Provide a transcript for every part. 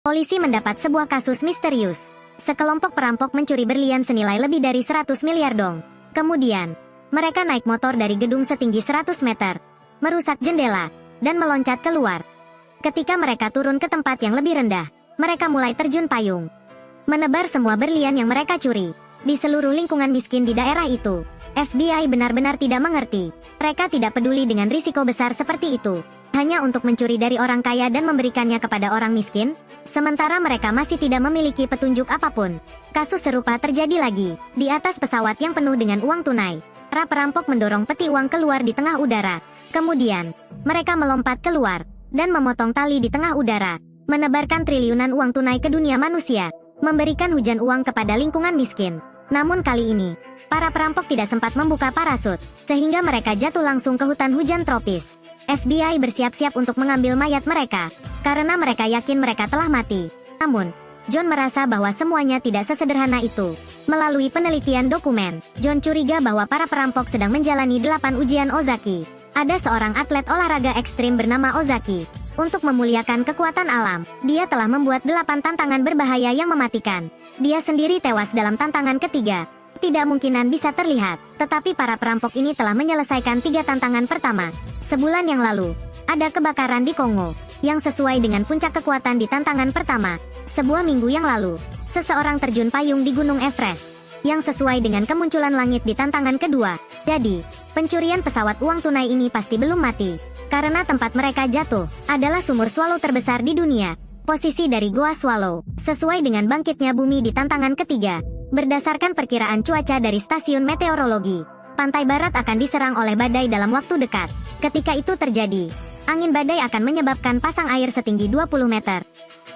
Polisi mendapat sebuah kasus misterius. Sekelompok perampok mencuri berlian senilai lebih dari 100 miliar dong. Kemudian, mereka naik motor dari gedung setinggi 100 meter, merusak jendela, dan meloncat keluar. Ketika mereka turun ke tempat yang lebih rendah, mereka mulai terjun payung, menebar semua berlian yang mereka curi di seluruh lingkungan miskin di daerah itu. FBI benar-benar tidak mengerti. Mereka tidak peduli dengan risiko besar seperti itu, hanya untuk mencuri dari orang kaya dan memberikannya kepada orang miskin, sementara mereka masih tidak memiliki petunjuk apapun. Kasus serupa terjadi lagi di atas pesawat yang penuh dengan uang tunai. Para perampok mendorong peti uang keluar di tengah udara. Kemudian, mereka melompat keluar dan memotong tali di tengah udara, menebarkan triliunan uang tunai ke dunia manusia, memberikan hujan uang kepada lingkungan miskin. Namun kali ini, para perampok tidak sempat membuka parasut, sehingga mereka jatuh langsung ke hutan hujan tropis. FBI bersiap-siap untuk mengambil mayat mereka, karena mereka yakin mereka telah mati. Namun, John merasa bahwa semuanya tidak sesederhana itu. Melalui penelitian dokumen, John curiga bahwa para perampok sedang menjalani 8 ujian Ozaki. Ada seorang atlet olahraga ekstrim bernama Ozaki. Untuk memuliakan kekuatan alam, dia telah membuat 8 tantangan berbahaya yang mematikan. Dia sendiri tewas dalam tantangan ketiga. Tidak mungkinan bisa terlihat, tetapi para perampok ini telah menyelesaikan 3 tantangan pertama. Sebulan yang lalu, ada kebakaran di Kongo, yang sesuai dengan puncak kekuatan di tantangan pertama. Sebuah minggu yang lalu, seseorang terjun payung di Gunung Everest, yang sesuai dengan kemunculan langit di tantangan kedua. Jadi, pencurian pesawat uang tunai ini pasti belum mati, karena tempat mereka jatuh adalah sumur swallow terbesar di dunia. Posisi dari Goa Swallow, sesuai dengan bangkitnya bumi di tantangan ketiga. Berdasarkan perkiraan cuaca dari stasiun meteorologi, pantai barat akan diserang oleh badai dalam waktu dekat. Ketika itu terjadi, angin badai akan menyebabkan pasang air setinggi 20 meter.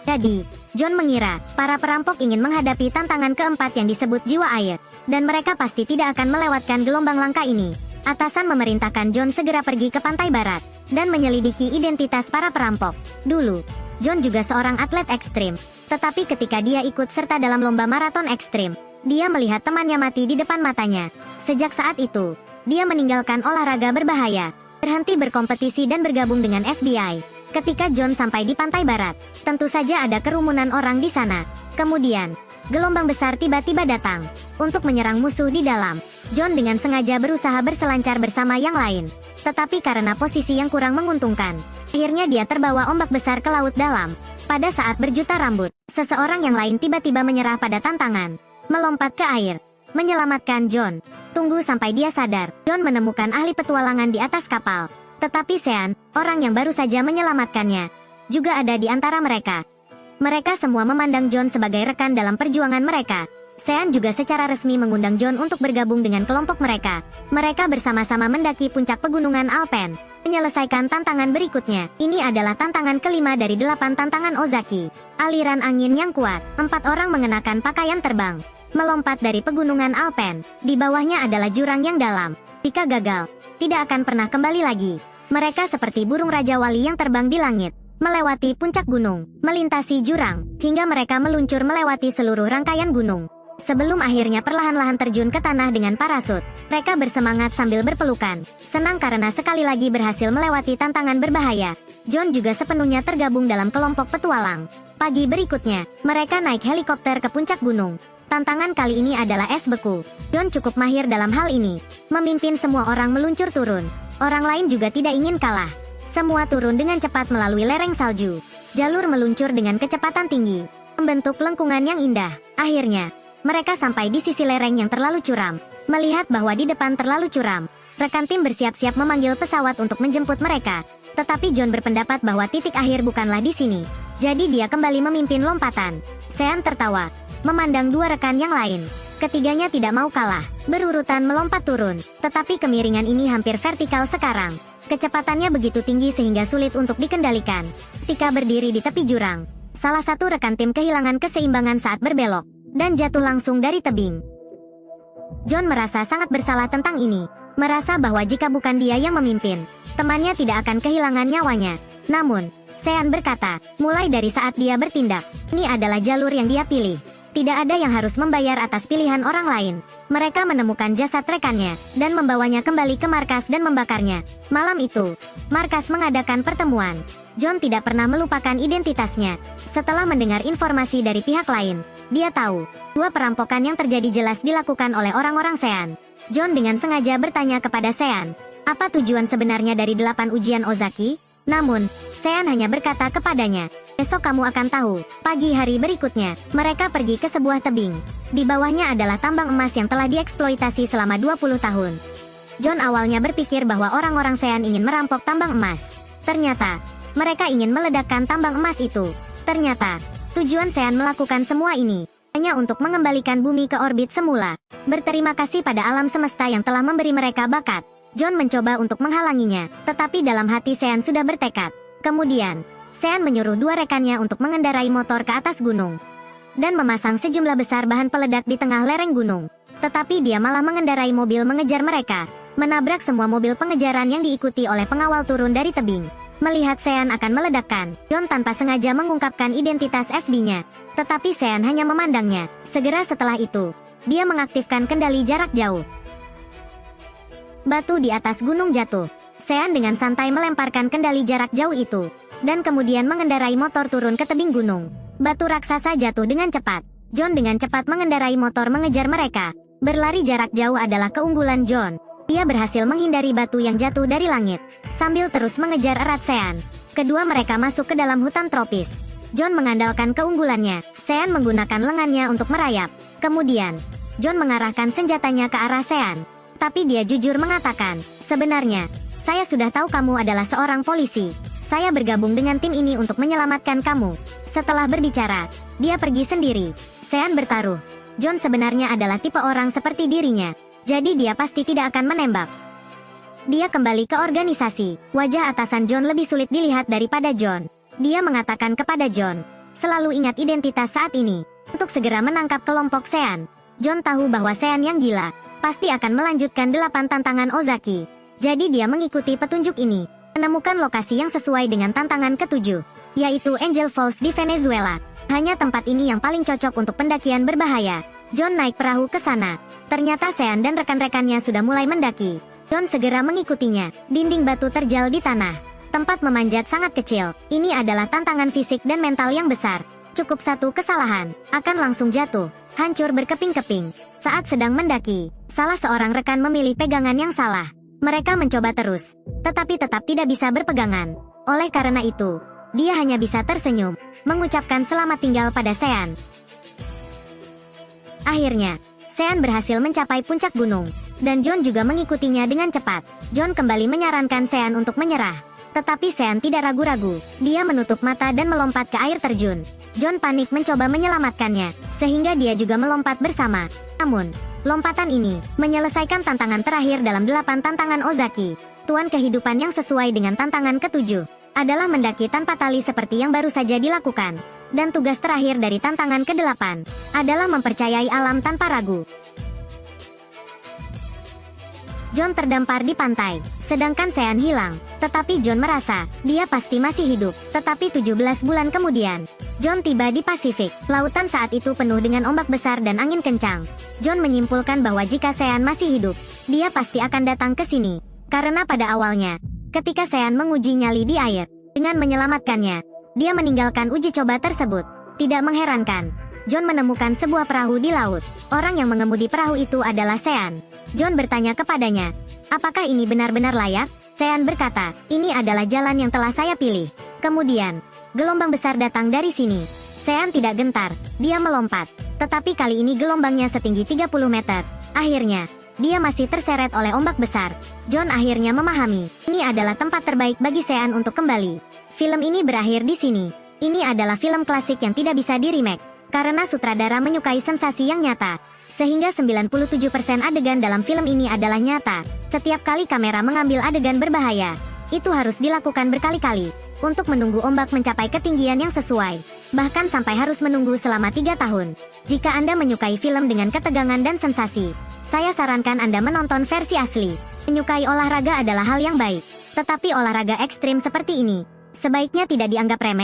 Jadi, John mengira para perampok ingin menghadapi tantangan keempat yang disebut jiwa air, dan mereka pasti tidak akan melewatkan gelombang langka ini. Atasan memerintahkan John segera pergi ke pantai barat dan menyelidiki identitas para perampok. Dulu, John juga seorang atlet ekstrim, tetapi ketika dia ikut serta dalam lomba maraton ekstrim, dia melihat temannya mati di depan matanya. Sejak saat itu, dia meninggalkan olahraga berbahaya, berhenti berkompetisi dan bergabung dengan FBI. Ketika John sampai di pantai barat, tentu saja ada kerumunan orang di sana. Kemudian, gelombang besar tiba-tiba datang untuk menyerang musuh di dalam. John dengan sengaja berusaha berselancar bersama yang lain, tetapi karena posisi yang kurang menguntungkan, akhirnya dia terbawa ombak besar ke laut dalam. Pada saat berjuta rambut, seseorang yang lain tiba-tiba menyerah pada tantangan, melompat ke air, menyelamatkan John. Tunggu sampai dia sadar. John menemukan ahli petualangan di atas kapal, tetapi Sean, orang yang baru saja menyelamatkannya, juga ada di antara mereka. Mereka semua memandang John sebagai rekan dalam perjuangan mereka. Sean juga secara resmi mengundang John untuk bergabung dengan kelompok mereka. Mereka bersama-sama mendaki puncak pegunungan Alpen, menyelesaikan tantangan berikutnya. Ini adalah tantangan kelima dari 8 tantangan Ozaki. Aliran angin yang kuat. 4 orang mengenakan pakaian terbang, melompat dari pegunungan Alpen. Di bawahnya adalah jurang yang dalam. Jika gagal, tidak akan pernah kembali lagi. Mereka seperti burung Raja Wali yang terbang di langit, melewati puncak gunung, melintasi jurang, hingga mereka meluncur melewati seluruh rangkaian gunung. Sebelum akhirnya perlahan-lahan terjun ke tanah dengan parasut, mereka bersemangat sambil berpelukan, senang karena sekali lagi berhasil melewati tantangan berbahaya. John juga sepenuhnya tergabung dalam kelompok petualang. Pagi berikutnya, mereka naik helikopter ke puncak gunung. Tantangan kali ini adalah es beku. John cukup mahir dalam hal ini, memimpin semua orang meluncur turun. Orang lain juga tidak ingin kalah. Semua turun dengan cepat melalui lereng salju. Jalur meluncur dengan kecepatan tinggi, membentuk lengkungan yang indah. Akhirnya, mereka sampai di sisi lereng yang terlalu curam. Melihat bahwa di depan terlalu curam, rekan tim bersiap-siap memanggil pesawat untuk menjemput mereka. Tetapi John berpendapat bahwa titik akhir bukanlah di sini. Jadi dia kembali memimpin lompatan. Sean tertawa, memandang 2 rekan yang lain. Ketiganya tidak mau kalah, berurutan melompat turun. Tetapi kemiringan ini hampir vertikal sekarang. Kecepatannya begitu tinggi sehingga sulit untuk dikendalikan. Ketika berdiri di tepi jurang, salah satu rekan tim kehilangan keseimbangan saat berbelok dan jatuh langsung dari tebing. John merasa sangat bersalah tentang ini, merasa bahwa jika bukan dia yang memimpin, temannya tidak akan kehilangan nyawanya. Namun, Sean berkata, mulai dari saat dia bertindak, ini adalah jalur yang dia pilih. Tidak ada yang harus membayar atas pilihan orang lain. Mereka menemukan jasad rekannya, dan membawanya kembali ke markas dan membakarnya. Malam itu, markas mengadakan pertemuan. John tidak pernah melupakan identitasnya. Setelah mendengar informasi dari pihak lain, dia tahu, dua perampokan yang terjadi jelas dilakukan oleh orang-orang Sean. John dengan sengaja bertanya kepada Sean, apa tujuan sebenarnya dari 8 ujian Ozaki? Namun, Sean hanya berkata kepadanya, besok kamu akan tahu. Pagi hari berikutnya, mereka pergi ke sebuah tebing. Di bawahnya adalah tambang emas yang telah dieksploitasi selama 20 tahun. John awalnya berpikir bahwa orang-orang Sean ingin merampok tambang emas. Ternyata, mereka ingin meledakkan tambang emas itu. Ternyata, tujuan Sean melakukan semua ini hanya untuk mengembalikan bumi ke orbit semula. Berterima kasih pada alam semesta yang telah memberi mereka bakat. John mencoba untuk menghalanginya, tetapi dalam hati Sean sudah bertekad. Kemudian, Sean menyuruh dua rekannya untuk mengendarai motor ke atas gunung dan memasang sejumlah besar bahan peledak di tengah lereng gunung. Tetapi dia malah mengendarai mobil mengejar mereka, menabrak semua mobil pengejaran yang diikuti oleh pengawal turun dari tebing. Melihat Sean akan meledakkan, John tanpa sengaja mengungkapkan identitas FB-nya. Tetapi Sean hanya memandangnya. Segera setelah itu, dia mengaktifkan kendali jarak jauh. Batu di atas gunung jatuh. Sean dengan santai melemparkan kendali jarak jauh itu, dan kemudian mengendarai motor turun ke tebing gunung. Batu raksasa jatuh dengan cepat. John dengan cepat mengendarai motor mengejar mereka. Berlari jarak jauh adalah keunggulan John. Dia berhasil menghindari batu yang jatuh dari langit, sambil terus mengejar erat Sean. Kedua mereka masuk ke dalam hutan tropis. John mengandalkan keunggulannya. Sean menggunakan lengannya untuk merayap. Kemudian, John mengarahkan senjatanya ke arah Sean. Tapi dia jujur mengatakan, sebenarnya, saya sudah tahu kamu adalah seorang polisi. Saya bergabung dengan tim ini untuk menyelamatkan kamu. Setelah berbicara, dia pergi sendiri. Sean bertaruh. John sebenarnya adalah tipe orang seperti dirinya. Jadi dia pasti tidak akan menembak. Dia kembali ke organisasi. Wajah atasan John lebih sulit dilihat daripada John. Dia mengatakan kepada John, selalu ingat identitas saat ini, untuk segera menangkap kelompok Sean. John tahu bahwa Sean yang gila pasti akan melanjutkan 8 tantangan Ozaki. Jadi dia mengikuti petunjuk ini, menemukan lokasi yang sesuai dengan tantangan ke-7, yaitu Angel Falls di Venezuela. Hanya tempat ini yang paling cocok untuk pendakian berbahaya. John naik perahu ke sana. Ternyata Sean dan rekan-rekannya sudah mulai mendaki. John segera mengikutinya. Dinding batu terjal di tanah. Tempat memanjat sangat kecil. Ini adalah tantangan fisik dan mental yang besar. Cukup satu kesalahan, akan langsung jatuh, hancur berkeping-keping. Saat sedang mendaki, salah seorang rekan memilih pegangan yang salah. Mereka mencoba terus, tetapi tetap tidak bisa berpegangan. Oleh karena itu, dia hanya bisa tersenyum, mengucapkan selamat tinggal pada Sean. Akhirnya, Sean berhasil mencapai puncak gunung, dan John juga mengikutinya dengan cepat. John kembali menyarankan Sean untuk menyerah. Tetapi Sean tidak ragu-ragu, dia menutup mata dan melompat ke air terjun. John panik mencoba menyelamatkannya, sehingga dia juga melompat bersama. Namun, lompatan ini menyelesaikan tantangan terakhir dalam 8 tantangan Ozaki. Tuan kehidupan yang sesuai dengan tantangan ke-7 adalah mendaki tanpa tali seperti yang baru saja dilakukan. Dan tugas terakhir dari tantangan ke-8 adalah mempercayai alam tanpa ragu. John terdampar di pantai, sedangkan Sean hilang. Tetapi John merasa, dia pasti masih hidup. Tetapi 17 bulan kemudian, John tiba di Pasifik. Lautan saat itu penuh dengan ombak besar dan angin kencang. John menyimpulkan bahwa jika Sean masih hidup, dia pasti akan datang ke sini. Karena pada awalnya, ketika Sean menguji nyali di air, dengan menyelamatkannya, dia meninggalkan uji coba tersebut. Tidak mengherankan, John menemukan sebuah perahu di laut. Orang yang mengemudi perahu itu adalah Sean. John bertanya kepadanya, apakah ini benar-benar layak? Sean berkata, ini adalah jalan yang telah saya pilih. Kemudian, gelombang besar datang dari sini. Sean tidak gentar, dia melompat. Tetapi kali ini gelombangnya setinggi 30 meter. Akhirnya, dia masih terseret oleh ombak besar. John akhirnya memahami, ini adalah tempat terbaik bagi Sean untuk kembali. Film ini berakhir di sini. Ini adalah film klasik yang tidak bisa di-remake, karena sutradara menyukai sensasi yang nyata. Sehingga 97% adegan dalam film ini adalah nyata. Setiap kali kamera mengambil adegan berbahaya, itu harus dilakukan berkali-kali, untuk menunggu ombak mencapai ketinggian yang sesuai. Bahkan sampai harus menunggu selama 3 tahun. Jika Anda menyukai film dengan ketegangan dan sensasi, saya sarankan Anda menonton versi asli. Menyukai olahraga adalah hal yang baik. Tetapi olahraga ekstrim seperti ini, sebaiknya tidak dianggap remeh.